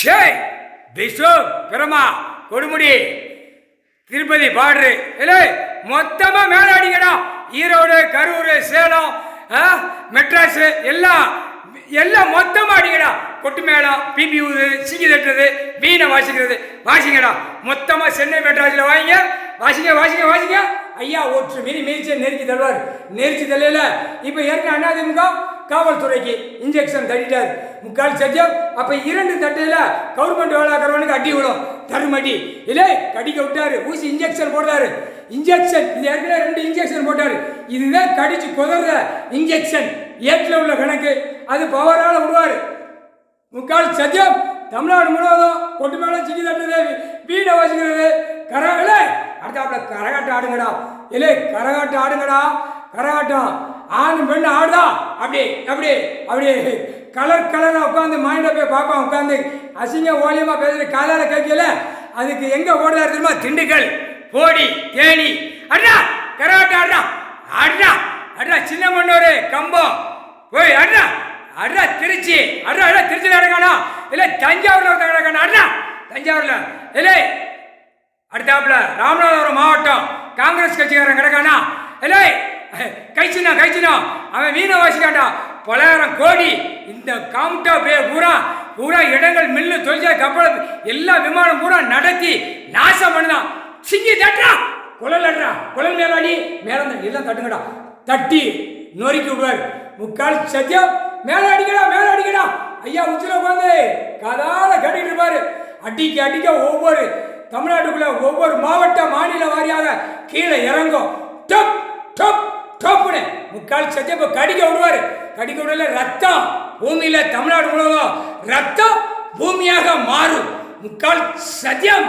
ஷேய் விஷ்ணு பிரமா கொடுமுடி திருப்பதி பாடுறு இல்லை மொத்தமா மேலாடிங்கடா. ஈரோடு கரூர் சேலம் மெட்ராஸ் எல்லாம் எல்லாம் மொத்தமா அடிங்கடா. கொட்டு மேளம் பிபி ஊது சிங்கி தட்டுறது வீணை வாசிங்கடா. மொத்தமா சென்னை மெட்ராஸில் வாங்கிங்க வாசிங்க. ஐயா ஒற்று மீறி மீறிச்சு நெருக்கி தருவார். நெருக்கி தள்ளையில இப்போ ஏற்கனவே அதிமுக காவல்துறைக்கு இன்ஜெக்ஷன் தட்டிட்டார் முக்கால் சத்தியம். அப்போ 2 தட்டையில் கவர்மெண்ட் வேலைக்காரவனுக்கு அடி விடும் தருமடி இல்லை கடிக்க விட்டாரு. ஊசி இன்ஜெக்ஷன் போடுறாரு. இன்ஜெக்ஷன் இது ஏற்கனவே 2 இன்ஜெக்ஷன் போட்டார். இதுதான் கடிச்சு குதற இன்ஜெக்ஷன் ஏற்றில் உள்ள கணக்கு. அது பவரால் விடுவார் முக்கால் சத்தியம். தமிழ்நாடு முழுவதும் கொட்டு மேளம் சிக்கி தட்டுறது வீணை வாசிக்கிறது இல்லை அடுத்தாப்புல கரகாட்டம் ஆடுங்கடா. இல்லை கரகாட்டம் ஆடுங்கடா. கரகாட்டம் ஆண் பெண் ஆடுதா அப்படியே கலராக உட்காந்து மைண்டை போய் பார்ப்பான். உட்காந்து அசிங்க ஓலியமாக பேசுகிற காதால கேட்கல. அதுக்கு எங்கே ஓடுதாரு தெரியுமா? திண்டுக்கல் போடி தேனி அண்ணா கரகாட்டம் ஆடுறா சின்ன மண்ணூர் கம்பம் போய் அண்ணா திருச்சி திருச்சி நடக்கானா இல்லை தஞ்சாவூரில் நடக்கானா தஞ்சாவூரில் இல்லை அடுத்தாப்புல ராமநாதபுரம் மாவட்டம் காங்கிரஸ் கட்சிக்காரன் கிடக்கானா இல்லை கைச்சினா அவன் வீணை வாசிக்காண்டா. 9,000 கோடி இந்த காம்டா பே பூரா இடங்கள் மில்லு தொழிற்சாலை கப்பல் எல்லா விமானம் பூரா நடத்தி நாசம் பண்ணுதான். சிங்கி தட்டுறா குழல் மேலாடி மேலே எல்லாம் தட்டுங்கடா. தட்டி நொறுக்கி விடுவார் முக்கால் சத்தியம். மேலே அடிக்கடா ஐயா உச்சில உட்காந்து கதால கட்டிட்டு இருப்பாரு. அடிக்க ஒவ்வொரு தமிழ்நாட்டுக்குள்ள ஒவ்வொரு மாவட்ட மாநில வாரியாக கீழே இறங்கும். டொப்புன்னு முக்கால் சத்தியம் கடிக்க விடல. ரத்தம் பூமியில தமிழ்நாடு முழுவதும் ரத்தம் பூமியாக மாறும் முக்கால் சத்தியம்.